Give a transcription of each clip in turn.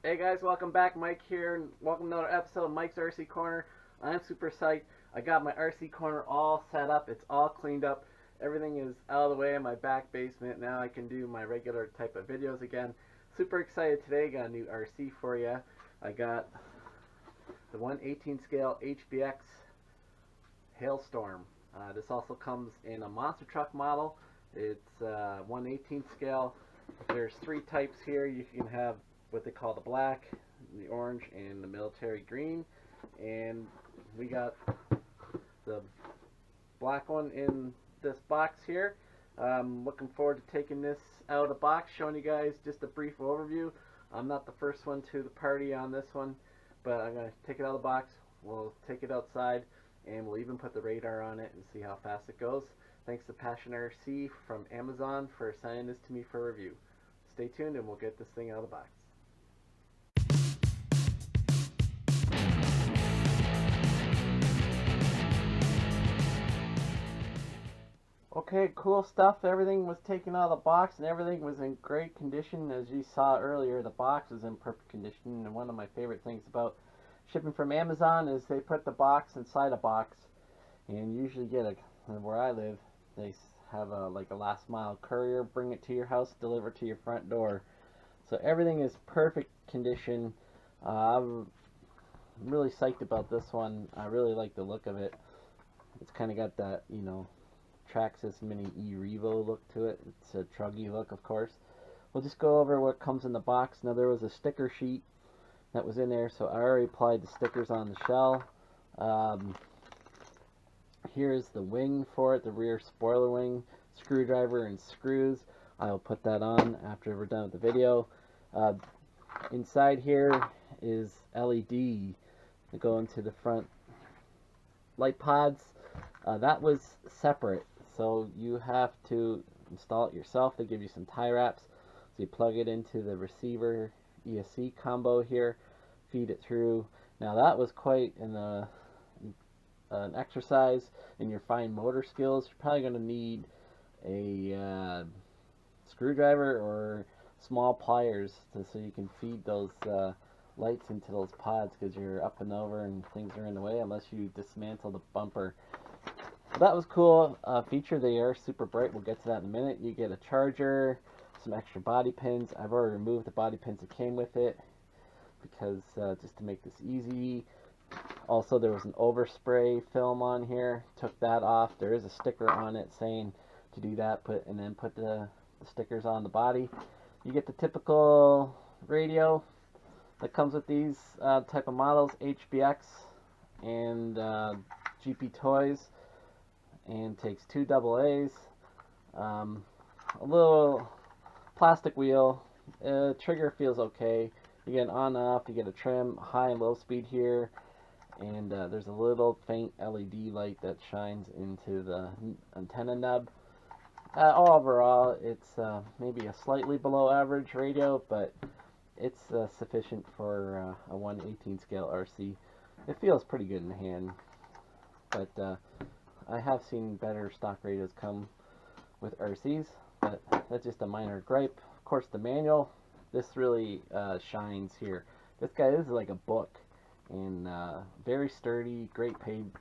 Hey guys, welcome back. Mike here, and welcome to another episode of Mike's RC Corner. I'm super psyched. I got my RC Corner all set up. It's all cleaned up. Everything is out of the way in my back basement. Now I can do my regular type of videos again. Super excited today. Got a new RC for you. I got the 1/18 scale HBX HAILSTORM. This also comes in a monster truck model. It's 1/18 scale. There's three types here. You can have what they call the black, the orange, and the military green. And we got the black one in this box here. I'm looking forward to taking this out of the box, showing you guys just a brief overview. I'm not the first one to the party on this one, but I'm going to take it out of the box. We'll take it outside, and we'll even put the radar on it and see how fast it goes. Thanks to Passion RC from Amazon for sending this to me for review. Stay tuned, and we'll get this thing out of the box. Okay, cool stuff. Everything was taken out of the box and everything was in great condition. As you saw earlier, the box is in perfect condition. And one of my favorite things about shipping from Amazon is they put the box inside a box. And usually where I live, they have like a last mile courier bring it to your house, deliver it to your front door. So everything is perfect condition. I'm really psyched about this one. I really like the look of it. It's kind of got that, Traxxas Mini E-Revo look to it. It's a Truggy look, of course. We'll just go over what comes in the box. Now, there was a sticker sheet that was in there, so I already applied the stickers on the shell. Here's the wing for it, the rear spoiler wing, screwdriver and screws. I'll put that on after we're done with the video. Inside here is LED that go into the front light pods. That was separate, so you have to install it yourself. They give you some tie wraps, so you plug it into the receiver ESC combo here, feed it through. Now that was quite an exercise in your fine motor skills. You're probably going to need a screwdriver or small pliers so you can feed those lights into those pods, because you're up and over and things are in the way unless you dismantle the bumper. That was cool feature. They are super bright. We'll get to that in a minute. You get a charger, some extra body pins. I've already removed the body pins that came with it because just to make this easy. Also, there was an overspray film on here. Took that off. There is a sticker on it saying to do that. Put the stickers on the body. You get the typical radio that comes with these type of models, HBX and GP Toys. And takes 2 AA's, a little plastic wheel. Trigger feels okay. You get an on and off, you get a trim, high and low speed here, and there's a little faint LED light that shines into the antenna nub. Overall, it's maybe a slightly below average radio, but it's sufficient for a 1/18 scale RC. It feels pretty good in the hand, but I have seen better stock radios come with RCs, but that's just a minor gripe. Of course, the manual, this really shines here. This is like a book, and very sturdy, great page,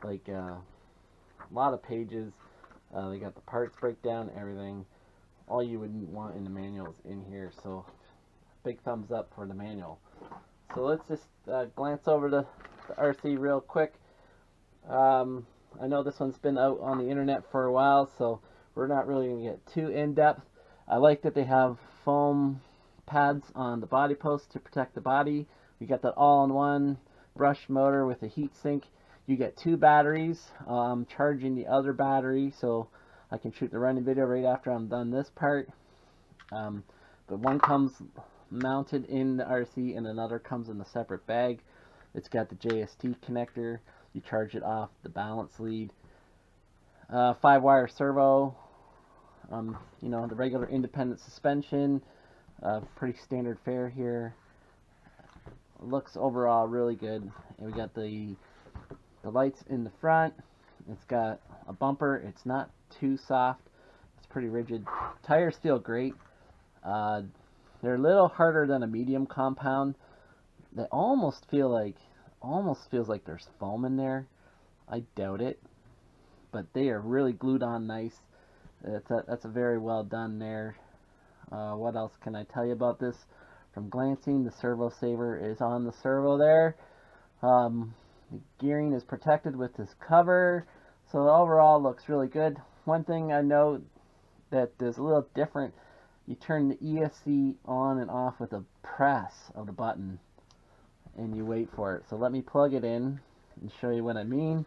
like a lot of pages. They got the parts breakdown, everything. All you would want in the manual is in here, so big thumbs up for the manual. So let's just glance over the RC real quick. I know this one's been out on the internet for a while, so we're not really going to get too in-depth. I like that they have foam pads on the body post to protect the body. We got that all-in-one brush motor with a heat sink. You get 2 batteries. I'm charging the other battery so I can shoot the running video right after I'm done this part. But one comes mounted in the RC and another comes in a separate bag. It's got the JST connector. You charge it off the balance lead. 5-wire servo. The regular independent suspension. Pretty standard fare here. Looks overall really good. And we got the lights in the front. It's got a bumper. It's not too soft. It's pretty rigid. Tires feel great. They're a little harder than a medium compound. They almost feels like there's foam in there. I doubt it, but they are really glued on nice. That's a very well done there. What else can I tell you about this? From glancing, the servo saver is on the servo there. The gearing is protected with this cover, so overall looks really good. One thing I know that is a little different, you turn the ESC on and off with a press of the button, and you wait for it. So let me plug it in and show you what I mean.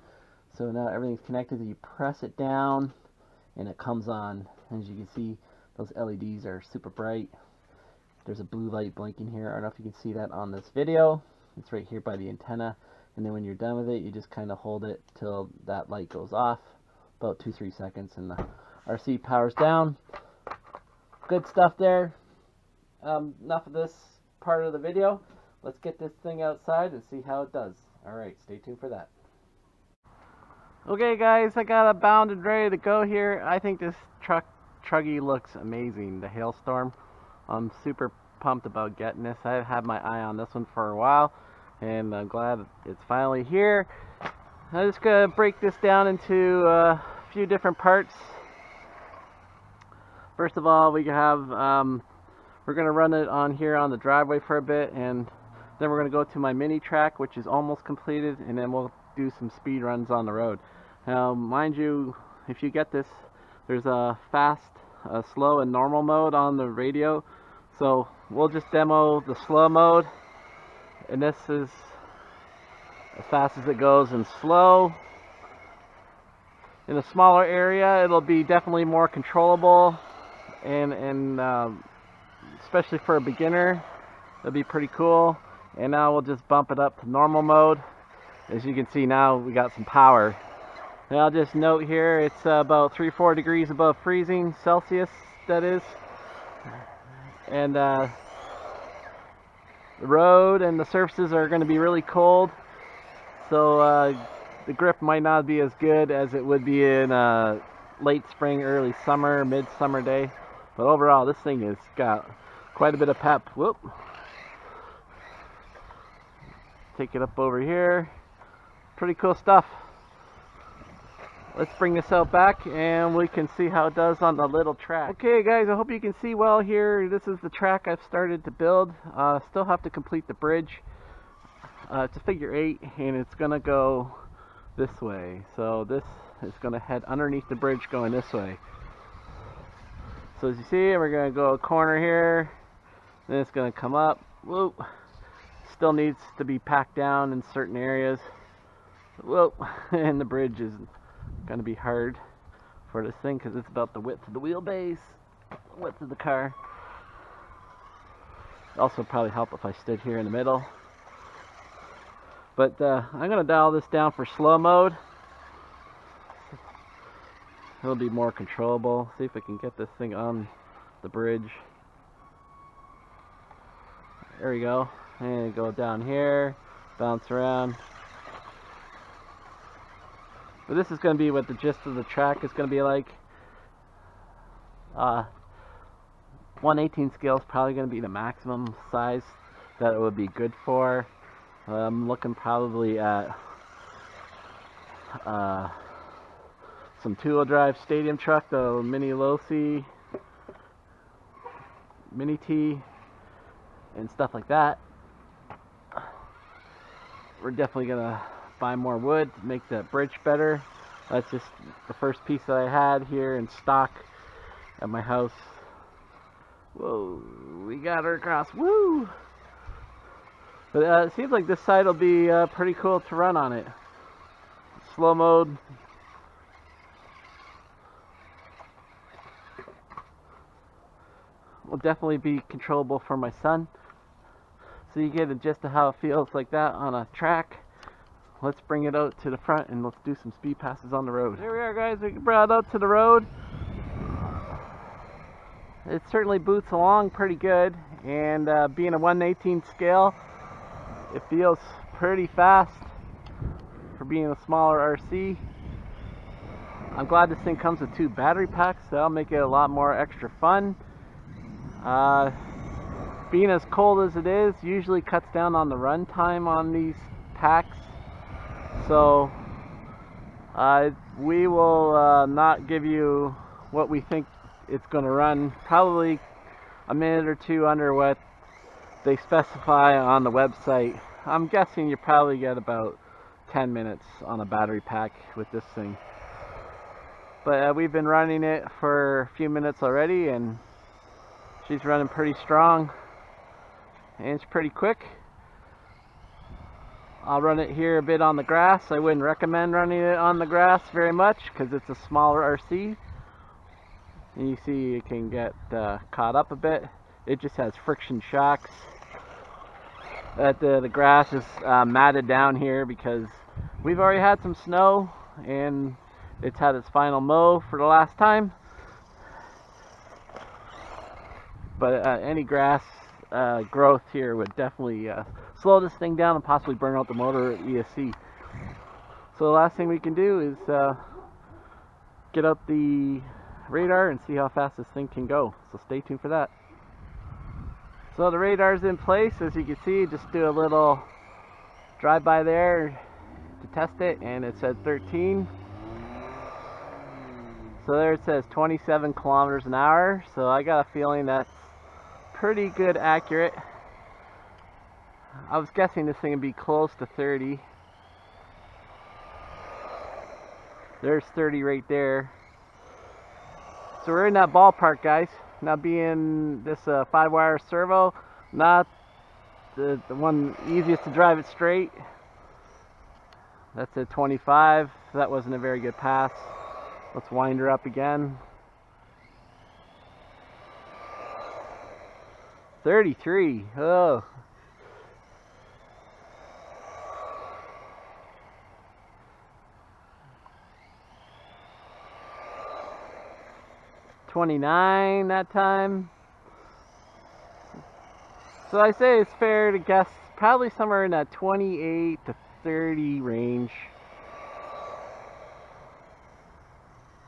So now everything's connected. You press it down, and it comes on. As you can see, those LEDs are super bright. There's a blue light blinking here. I don't know if you can see that on this video. It's right here by the antenna. And then when you're done with it, you just kind of hold it till that light goes off. About 2-3 seconds, and the RC powers down. Good stuff there. Enough of this part of the video. Let's get this thing outside and see how it does. Alright, stay tuned for that. Okay guys, I got it bound and ready to go here. I think this Truggy looks amazing, the Hailstorm. I'm super pumped about getting this. I've had my eye on this one for a while, and I'm glad it's finally here. I'm just going to break this down into a few different parts. First of all, we have, we're going to run it on here on the driveway for a bit, and then we're going to go to my mini track, which is almost completed, and then we'll do some speed runs on the road. Now, mind you, if you get this, there's a fast, slow, and normal mode on the radio. So we'll just demo the slow mode, and this is as fast as it goes in slow. In a smaller area, it'll be definitely more controllable, and especially for a beginner, it'll be pretty cool. And now we'll just bump it up to normal mode. As you can see, now we got some power. And I'll just note here, it's about 3-4 degrees above freezing Celsius, that is. And the road and the surfaces are going to be really cold, so the grip might not be as good as it would be in late spring, early summer, mid-summer day. But overall, this thing has got quite a bit of pep. Whoop. Take it up over here. Pretty cool stuff. Let's bring this out back and we can see how it does on the little track. Okay guys, I hope you can see well here. This is the track I've started to build. Still have to complete the bridge. It's a figure 8 and it's gonna go this way. So this is gonna head underneath the bridge going this way. So as you see, we're gonna go a corner here. Then it's gonna come up. Whoop. Still needs to be packed down in certain areas. Whoop. And the bridge is gonna be hard for this thing because it's about the width of the wheelbase, width of the car. Also probably help if I stood here in the middle. But I'm gonna dial this down for slow mode. It'll be more controllable. See if we can get this thing on the bridge. There we go. And go down here, bounce around. But this is going to be what the gist of the track is going to be like. 1/18 scale is probably going to be the maximum size that it would be good for. I'm looking probably at some two-wheel drive stadium truck, the Mini Losi, Mini T, and stuff like that. We're definitely going to buy more wood to make that bridge better. That's just the first piece that I had here in stock at my house. Whoa, we got her across. Woo! But it seems like this side will be pretty cool to run on it. Slow mode. Will definitely be controllable for my son. So you get a gist of how it feels like that on a track. Let's bring it out to the front and let's do some speed passes on the road. There we are guys, we brought it out to the road. It certainly boots along pretty good, and being a 1/18 scale, it feels pretty fast for being a smaller RC. I'm glad this thing comes with 2 battery packs, so that'll make it a lot more extra fun. being as cold as it is usually cuts down on the run time on these packs. So we will not give you what we think it's going to run, probably a minute or two under what they specify on the website. I'm guessing you probably get about 10 minutes on a battery pack with this thing. But we've been running it for a few minutes already, and she's running pretty strong and it's pretty quick. I'll run it here a bit on the grass. I wouldn't recommend running it on the grass very much because it's a smaller RC. And you see it can get caught up a bit. It just has friction shocks. The grass is matted down here because we've already had some snow and it's had its final mow for the last time. But any grass growth here would definitely slow this thing down and possibly burn out the motor at ESC. So the last thing we can do is get out the radar and see how fast this thing can go. So stay tuned for that. So the radar's in place, as you can see. Just do a little drive-by there to test it, and it said 13. So there it says 27 kilometers an hour. So I got a feeling that's pretty good accurate. I was guessing this thing would be close to 30. There's 30 right there. So we're in that ballpark, guys. Now, being this 5-wire servo, not the one easiest to drive it straight. That's a 25. That wasn't a very good pass. Let's wind her up again. 33. Oh. $29 that time. So I say it's fair to guess probably somewhere in that 28 to 30 range.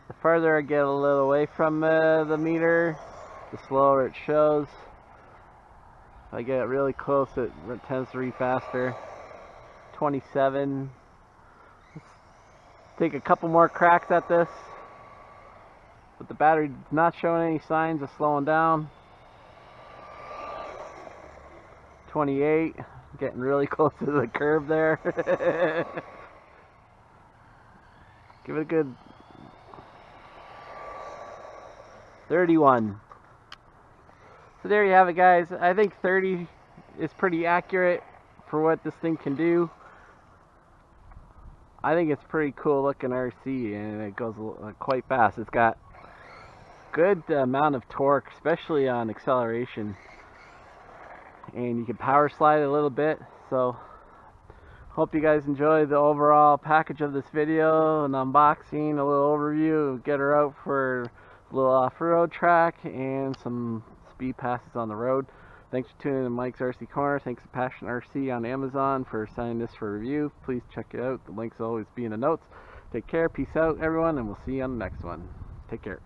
The farther I get a little away from the meter, the slower it shows. If I get really close, it tends to read faster. 27. Let's take a couple more cracks at this. But the battery is not showing any signs of slowing down. 28. Getting really close to the curve there. Give it a good 31. So there you have it, guys. I think 30 is pretty accurate for what this thing can do. I think it's pretty cool looking RC, and it goes quite fast. It's got good amount of torque, especially on acceleration, and you can power slide a little bit. So hope you guys enjoy the overall package of this video, an unboxing, a little overview, get her out for a little off-road track and some speed passes on the road. Thanks for tuning in to Mike's RC Corner. Thanks to Passion RC on Amazon for signing this for review. Please check it out. The links will always be in the notes. Take care, peace out everyone, and we'll see you on the next one. Take care.